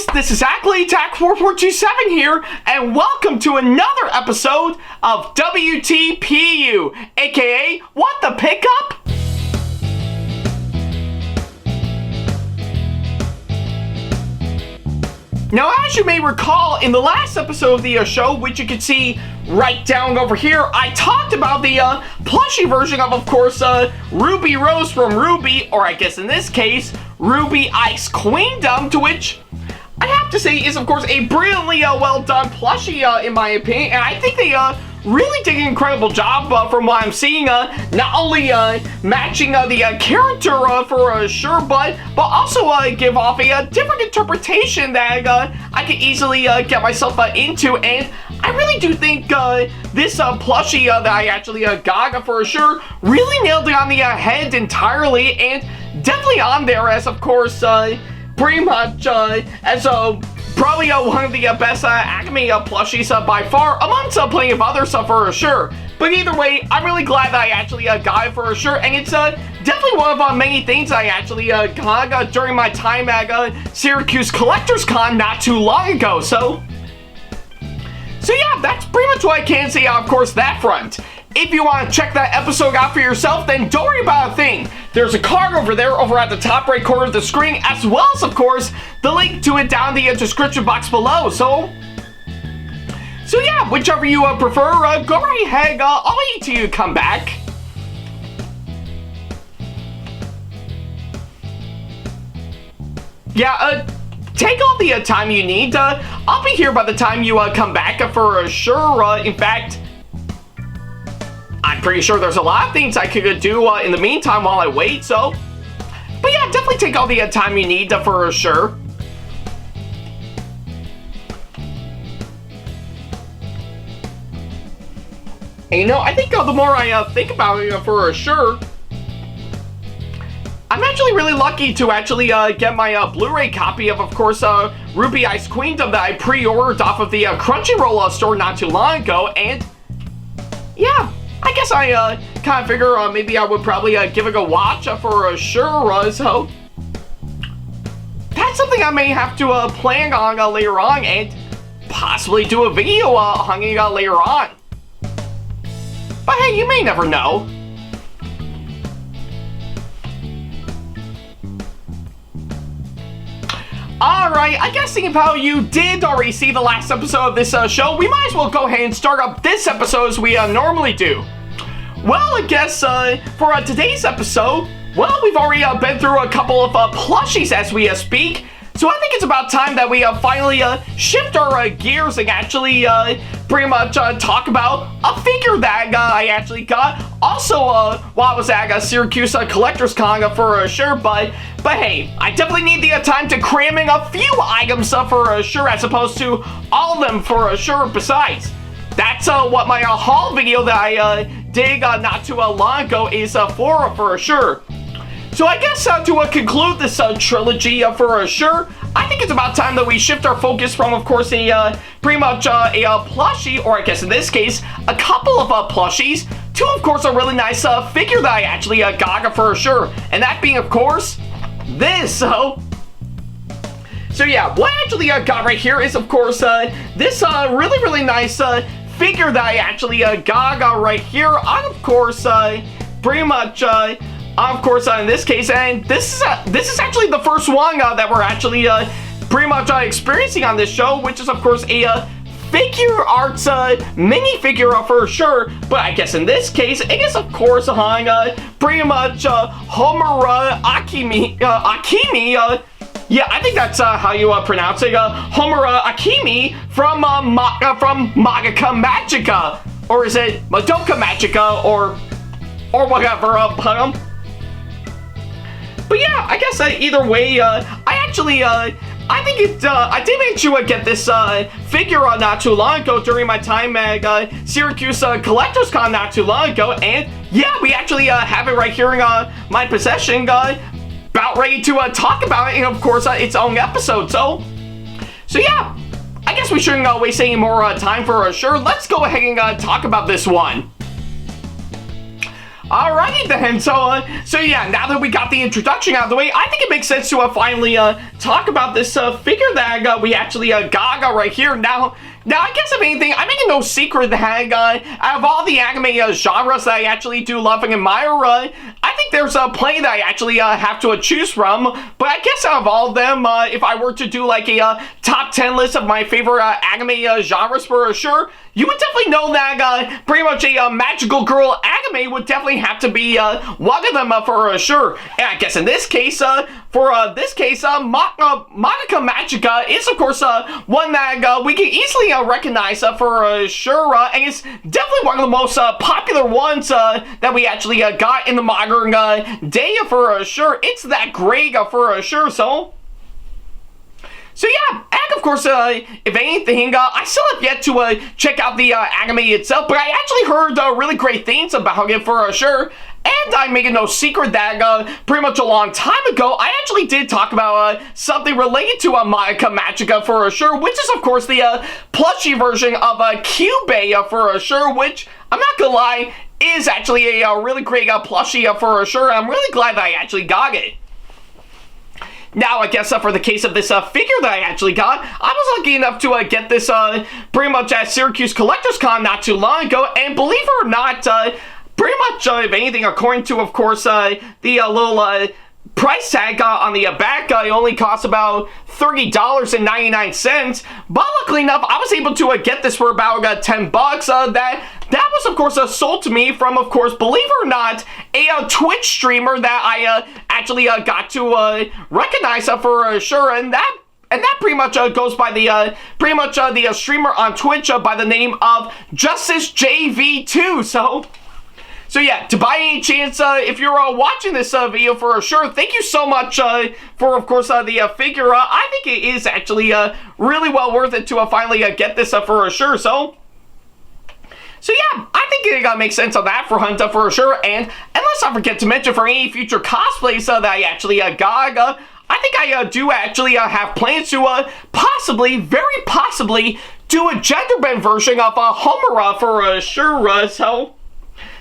guys, this is Ackley, SamAttack4427 here, and welcome to another episode of WTPU, aka What the Pickup? Now, as you may recall, in the last episode of the show, which you can see right down over here, I talked about the plushie version of course, Ruby Rose from Ruby, or I guess in this case, Ruby Ice Queendom, to which I have to say is, of course, a brilliantly well done plushie, in my opinion, and I think they really did an incredible job from what I'm seeing, not only matching the character for sure, but also give off a different interpretation that I could easily get myself into, and I really do think this plushie that I actually got for sure really nailed it on the head entirely, and definitely on there as, of course, pretty much as probably one of the best Akemi plushies by far, amongst plenty of other stuff for sure. But either way, I'm really glad that I actually got it for sure, and it's definitely one of many things I actually got during my time at Syracuse Collectors Con not too long ago. So yeah, that's pretty much what I can say of course, that front. If you want to check that episode out for yourself, then don't worry about a thing. There's a card over there over at the top right corner of the screen, as well as, of course, the link to it down in the description box below. So yeah, whichever you prefer, go right ahead. I'll wait till you come back. Yeah, take all the time you need. I'll be here by the time you come back for sure. In fact, I'm pretty sure there's a lot of things I could do in the meantime while I wait, so. But yeah, definitely take all the time you need for sure. And you know, I think the more I think about it for sure, I'm actually really lucky to actually get my Blu-ray copy of course, Ruby Ice Queendom that I pre-ordered off of the Crunchyroll store not too long ago, and yeah, I guess I kind of figure maybe I would probably give it a watch for sure, so that's something I may have to plan on later on, and possibly do a video on it later on. But hey, you may never know. Alright, I guess seeing how you did already see the last episode of this show, we might as well go ahead and start up this episode as we normally do. Well, I guess for today's episode, well, we've already been through a couple of plushies as we speak, so I think it's about time that we finally shift our gears and actually pretty much talk about a figure that I actually got also while I was at Syracuse Collectors Con for sure, but hey, I definitely need the time to cram in a few items for sure, as opposed to all of them for sure. Besides, that's what my haul video that I did not too long ago is for sure. So I guess to conclude this trilogy for sure, I think it's about time that we shift our focus from, of course, pretty much a plushie, or I guess in this case, a couple of plushies, to, of course, a really nice figure that I actually got for sure, and that being, of course, this. So yeah, what I actually got right here is, of course, this really nice figure that I actually got right here on, of course, pretty much of course, in this case, and this is actually the first one that we're actually pretty much experiencing on this show, which is, of course, a Figurarts minifigure for sure. But I guess in this case, it is, of course, on pretty much Homura Akemi. Yeah, I think that's how you pronounce it. Homura Akemi from Madoka Magica, or is it Madoka Magica, or whatever. But yeah, I guess either way, I think I did manage to get this figure not too long ago during my time at Syracuse Collectors Con not too long ago, and yeah, we actually have it right here in my possession, about ready to talk about it in, of course, its own episode. So yeah, I guess we shouldn't waste any more time for sure. Let's go ahead and talk about this one. Alrighty then, so yeah, now that we got the introduction out of the way, I think it makes sense to finally talk about this figure that we actually got right here. Now, I guess if anything, I'm making no secret that out of all the anime genres that I actually do love and admire, I think there's plenty that I actually have to choose from. But I guess out of all of them, if I were to do like a top 10 list of my favorite anime genres for sure, you would definitely know that pretty much a magical girl anime would definitely have to be one of them for sure. And I guess in this case, Madoka Magica is of course one that we can easily recognize for sure, and it's definitely one of the most popular ones that we actually got in the modern day for sure. It's that great for sure, So yeah, and of course, if anything, I still have yet to check out the anime itself, but I actually heard really great things about it for sure. And I'm making no secret that pretty much a long time ago, I actually did talk about something related to Madoka Magica for sure, which is of course the plushie version of Cube for sure, which I'm not gonna lie, is actually a really great plushie for sure. I'm really glad that I actually got it. Now, I guess for the case of this figure that I actually got, I was lucky enough to get this pretty much at Syracuse Collectors Con not too long ago, and believe it or not, pretty much, if anything, according to, of course, the little price tag on the back, it only costs about $30.99, but luckily enough, I was able to get this for about 10 bucks. That was, of course, sold to me from, of course, believe it or not, a Twitch streamer that I actually got to recognize for sure, and that pretty much goes by the the streamer on Twitch by the name of JusticeJV2. So yeah, to by any chance, if you're watching this video for sure, thank you so much for, of course, the figure. I think it is actually really well worth it to finally get this for sure. So yeah, I think it makes sense on that front for sure. And let's not forget to mention for any future cosplays that I actually got, I think I do actually have plans to possibly, very possibly, do a gender bend version of Homura for sure.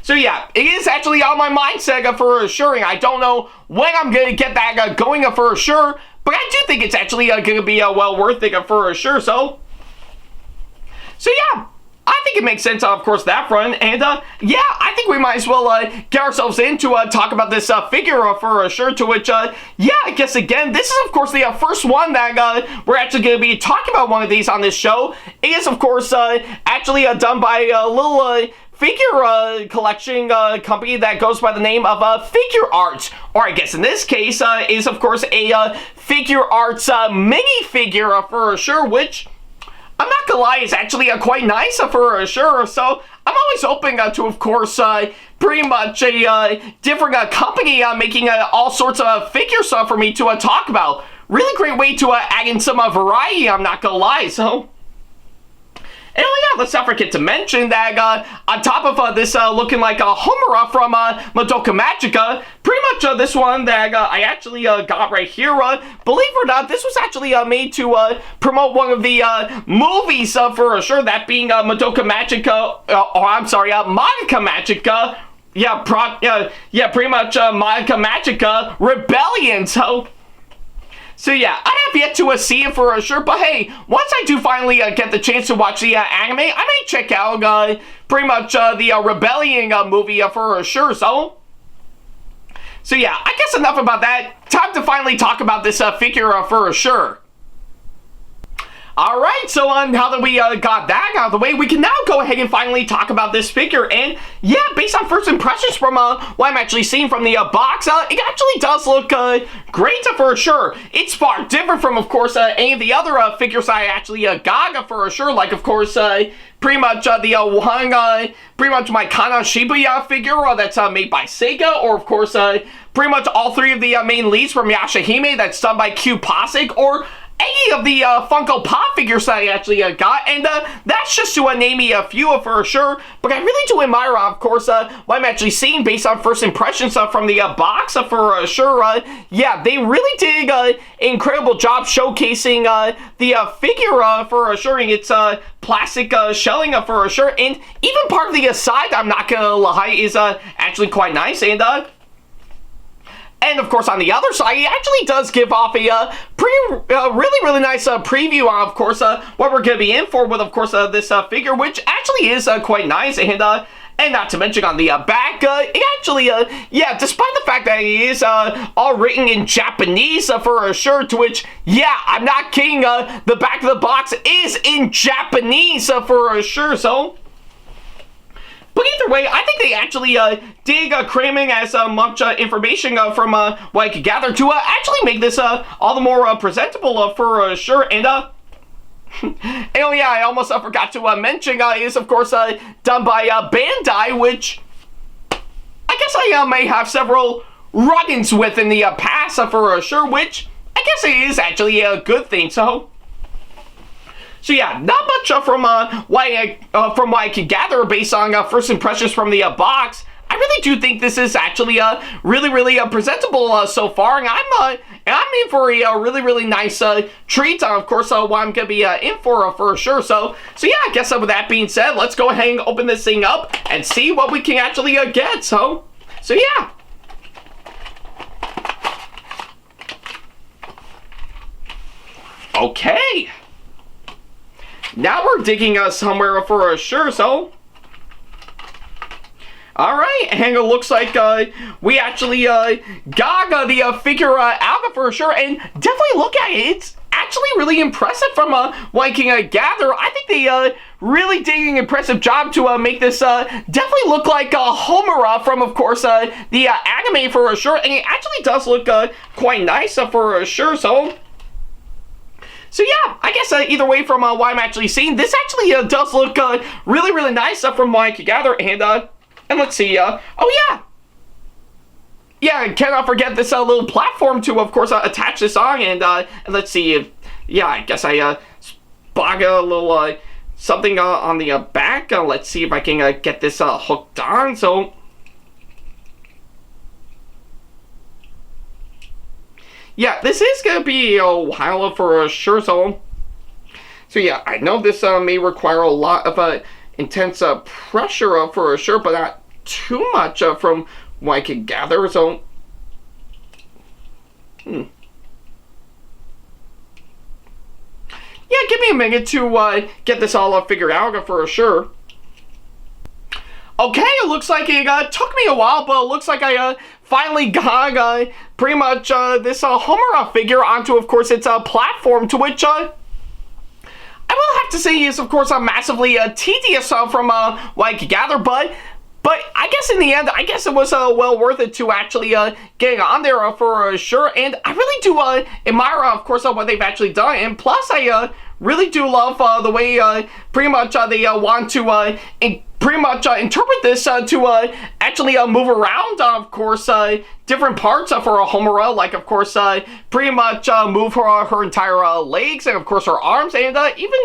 So yeah, it is actually on my mindset for sure. I don't know when I'm going to get that going for sure, but I do think it's actually going to be well worth it for sure. So yeah, I think it makes sense, of course, that front. And yeah, I think we might as well get ourselves in to talk about this figure for sure. To which, yeah, I guess again, this is of course the first one that we're actually going to be talking about one of these on this show. It is of course actually done by a little figure collection company that goes by the name of Figurarts, or I guess in this case is of course a Figurarts minifigure for sure, which I'm not gonna lie is actually quite nice for sure. So I'm always open to, of course, pretty much a different company making all sorts of figures for me to talk about. Really great way to add in some variety, I'm not gonna lie. So. And yeah, let's not forget to mention that on top of this looking like a Homura from Madoka Magica, pretty much this one that I actually got right here, believe it or not, this was actually made to promote one of the movies for sure, that being Madoka Magica, Magica Magica, pretty much Magica Magica Rebellion. So yeah, I have yet to see it for sure, but hey, once I do finally get the chance to watch the anime, I may check out pretty much the Rebellion movie for sure. So yeah, I guess enough about that. Time to finally talk about this figure for sure. Alright, so now that we got that out of the way, we can now go ahead and finally talk about this figure. And yeah, based on first impressions from what I'm actually seeing from the box, it actually does look great for sure. It's far different from, of course, any of the other figures I actually got for sure. Like, of course, pretty much the one, pretty much my Kana Shibuya figure that's made by Sega, or of course, pretty much all three of the main leads from Yashahime that's done by Q Posig, or any of the Funko Pop figures that I actually got, and that's just to name me a few for sure. But I really do admire, of course, what I'm actually seeing based on first impressions from the box for sure. Yeah, they really did an incredible job showcasing the figure for sure, and its plastic shelling for sure, and even part of the side, I'm not gonna lie, is actually quite nice, and of course, on the other side, it actually does give off a really nice preview on, of course, what we're going to be in for with, of course, this figure, which actually is quite nice. And not to mention on the back, it actually, yeah, despite the fact that it is all written in Japanese for sure, to which, yeah, I'm not kidding, the back of the box is in Japanese for sure, so... But either way, I think they actually did cramming as much information from what I could gather to actually make this all the more presentable for sure. And oh yeah, I almost forgot to mention is of course done by Bandai, which I guess I may have several run-ins with in the past for sure, which I guess it is actually a good thing. So yeah, not much from what I could gather based on first impressions from the box. I really do think this is actually really presentable so far, and I'm in for a really nice treat. Of course, what I'm gonna be in for sure. So yeah, I guess with that being said, let's go ahead and open this thing up and see what we can actually get. So yeah. Okay. Now we're digging somewhere for sure, so... Alright, and it looks like we actually got the figure out for sure, and definitely look at it. It's actually really impressive from what I can gather. I think they really did an impressive job to make this definitely look like Homura from, of course, the anime for sure, and it actually does look quite nice for sure, so... So yeah, I guess either way from what I'm actually seeing, this actually does look really nice from what I can gather, and let's see, oh yeah! Yeah, cannot forget this little platform to, of course, attach this on, and let's see, yeah, I guess I spot a little something on the back. Let's see if I can get this hooked on, so... Yeah, this is going to be a while for sure, so yeah, I know this may require a lot of intense pressure for sure, but not too much from what I can gather, so... Yeah, give me a minute to get this all figured out for sure. Okay, it looks like it took me a while, but it looks like I finally got pretty much this Homura figure onto, of course, its platform, to which I will have to say is, of course, massively tedious from what I could gather, but I guess in the end, I guess it was well worth it to actually get on there for sure, and I really do admire, of course, what they've actually done, and plus I really do love the way pretty much they want to pretty much interpret this to actually move around, of course, different parts for a Homura, like, of course, pretty much move her entire legs, and, of course, her arms, and even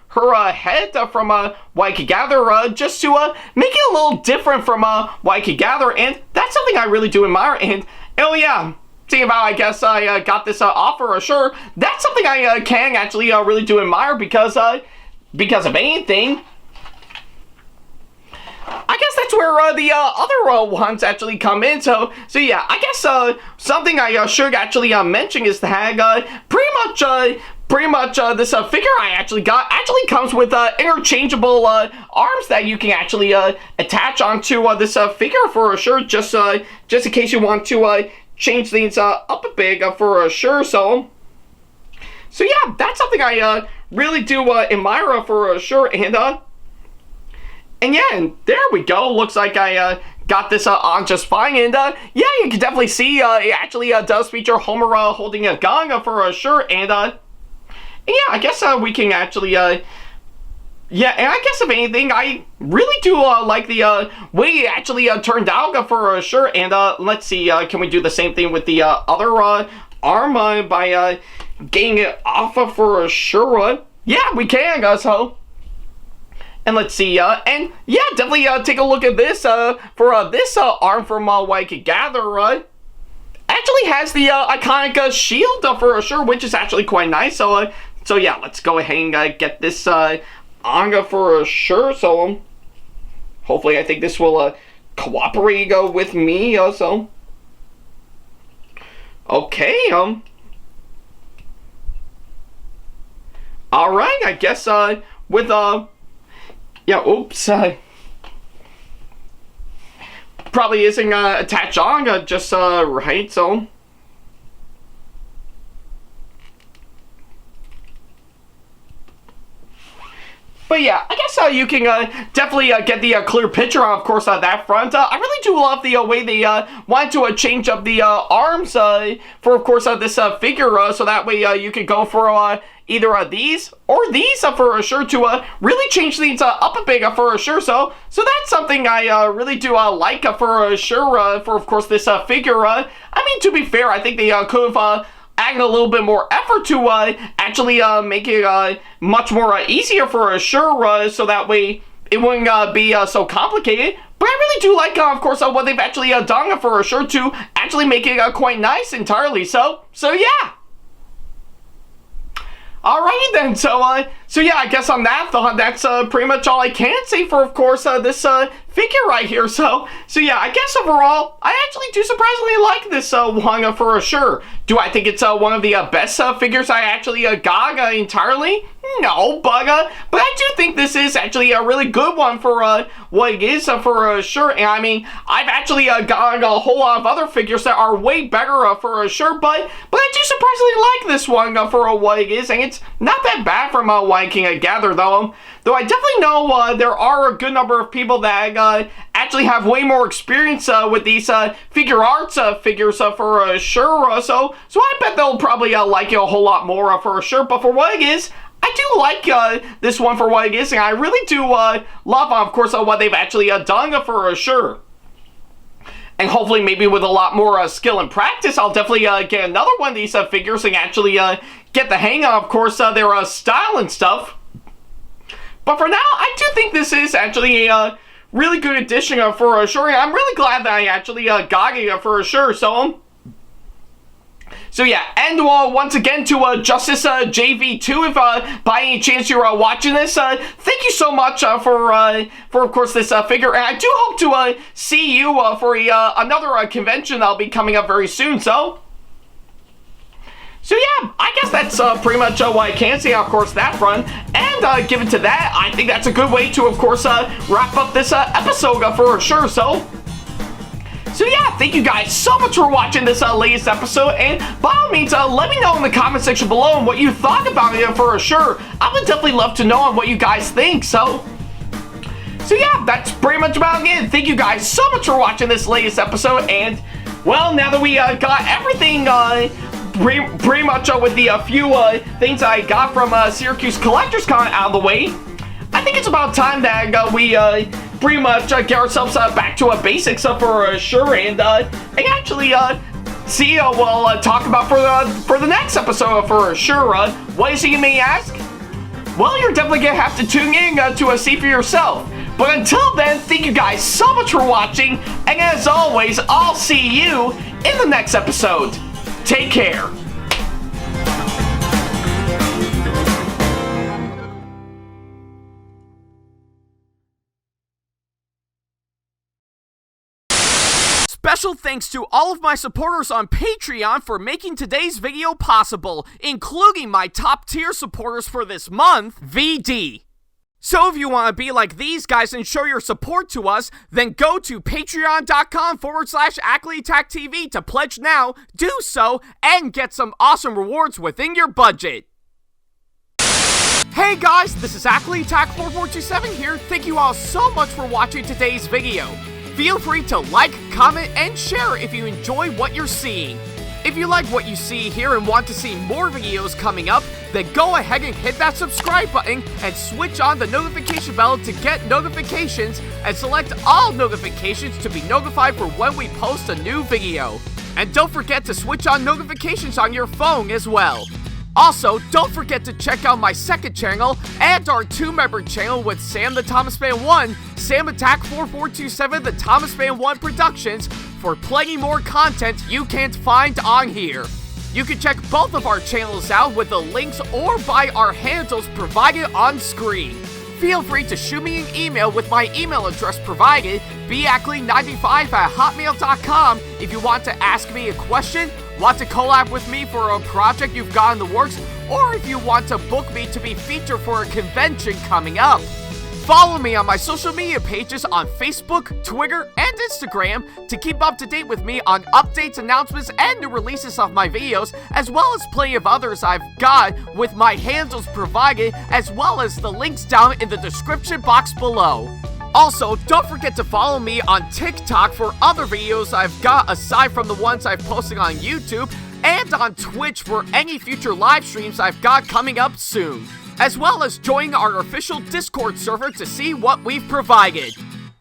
her head from what I could gather, just to make it a little different from what I could gather, and that's something I really do admire, and oh yeah, seeing about, I guess, I got this offer, sure, that's something I can actually really do admire, because of anything, I guess that's where the other ones actually come in. So yeah, I guess something I should actually mention is that pretty much this figure I actually got actually comes with interchangeable arms that you can actually attach onto this figure for sure, just in case you want to change things up a bit for sure. So yeah, that's something I really do admire for sure, and yeah, and there we go. Looks like I got this on just fine, and yeah, you can definitely see it actually does feature Homura holding a gun for sure, and yeah, I guess we can actually yeah, and I guess if anything, I really do like the way it actually turned out for sure, and let's see, can we do the same thing with the other arm by getting it off of for sure. Yeah, we can, so. And let's see, and yeah, definitely take a look at this, for this arm from what I could gather, actually has the iconic shield for sure, which is actually quite nice. So yeah, let's go ahead and get this anga for sure. So hopefully, I think this will cooperate with me. So okay, all right, I guess with yeah, oops, probably isn't attached on, just right, so. But yeah, I guess you can definitely get the clear picture of course, that front. I really do love the way they wanted to change up the arms for, of course, this figure, so that way you could go for either these or these for sure to really change things up a bit for sure. So that's something I really do like for sure for, of course, this figure. I mean, to be fair, I think they could have added a little bit more effort to actually make it much more easier for sure, so that way it wouldn't be so complicated. But I really do like, of course, what they've actually done for sure to actually make it quite nice entirely. So yeah. Alrighty then, so yeah, I guess on that thought, that's pretty much all I can say for, of course, this figure right here. So yeah, I guess overall, I actually do surprisingly like this one for sure. Do I think it's one of the best figures I actually got entirely? No, but I do think this is actually a really good one for what it is for sure. And I mean, I've actually got a whole lot of other figures that are way better for sure, but I do surprisingly like this one for what it is, and it's not that bad from what I can gather, though I definitely know there are a good number of people that actually have way more experience with these Figurarts figures for sure. So I bet they'll probably like it a whole lot more for sure. But for what it is, I do like this one for what it is, and I really do love, of course, what they've actually done for sure. And hopefully, maybe with a lot more skill and practice, I'll definitely get another one of these figures and actually get the hang of course, their style and stuff. But for now, I do think this is actually a really good addition for sure. I'm really glad that I actually got it for sure. So yeah, and once again to Justice JV2, if by any chance you're watching this, thank you so much for of course this figure, and I do hope to see you for another convention that'll be coming up very soon. So yeah, I guess that's pretty much what I can say, of course, that front. And given to that, I think that's a good way to, of course, wrap up this episode for sure. So yeah, thank you guys so much for watching this latest episode, and by all means, let me know in the comment section below what you thought about it for sure. I would definitely love to know what you guys think. So yeah, that's pretty much about it. Thank you guys so much for watching this latest episode, and well, now that we got everything pretty much with the few things I got from Syracuse Collectors Con out of the way, I think it's about time that we pretty much get ourselves back to basics for sure, and actually see we'll talk about for the next episode for sure. What is it, you may ask? Well, you're definitely gonna have to tune in to see for yourself. But until then, thank you guys so much for watching, and as always, I'll see you in the next episode. Take care. Special thanks to all of my supporters on Patreon for making today's video possible, including my top tier supporters for this month, VD. So if you want to be like these guys and show your support to us, then go to patreon.com/AckleyTackTV to pledge now, do so, and get some awesome rewards within your budget. Hey guys, this is AckleyTack4427 here. Thank you all so much for watching today's video. Feel free to like, comment, and share if you enjoy what you're seeing. If you like what you see here and want to see more videos coming up, then go ahead and hit that subscribe button and switch on the notification bell to get notifications, and select all notifications to be notified for when we post a new video. And don't forget to switch on notifications on your phone as well. Also, don't forget to check out my second channel and our 2-member channel with Sam the Thomas Fan 1, SamAttack4427TheThomasFan1 Productions for plenty more content you can't find on here. You can check both of our channels out with the links or by our handles provided on screen. Feel free to shoot me an email with my email address provided, Ackley95@hotmail.com, if you want to ask me a question, want to collab with me for a project you've got in the works, or if you want to book me to be featured for a convention coming up. Follow me on my social media pages on Facebook, Twitter, and Instagram to keep up to date with me on updates, announcements, and new releases of my videos, as well as plenty of others I've got with my handles provided, as well as the links down in the description box below. Also, don't forget to follow me on TikTok for other videos I've got aside from the ones I've posted on YouTube, and on Twitch for any future live streams I've got coming up soon, as well as join our official Discord server to see what we've provided.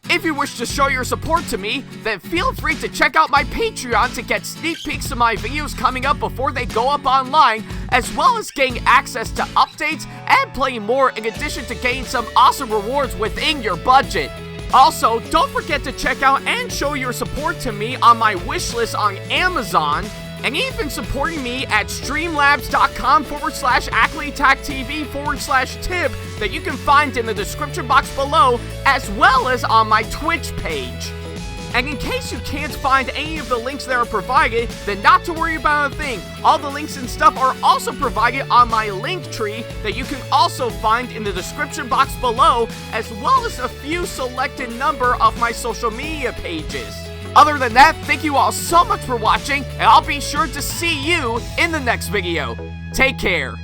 If you wish to show your support to me, then feel free to check out my Patreon to get sneak peeks of my videos coming up before they go up online, as well as getting access to updates and playing more in addition to getting some awesome rewards within your budget. Also, don't forget to check out and show your support to me on my wishlist on Amazon, and even supporting me at streamlabs.com/AckleyTagTV/tip that you can find in the description box below, as well as on my Twitch page. And in case you can't find any of the links that are provided, then not to worry about a thing. All the links and stuff are also provided on my link tree that you can also find in the description box below, as well as a few selected number of my social media pages. Other than that, thank you all so much for watching, and I'll be sure to see you in the next video. Take care.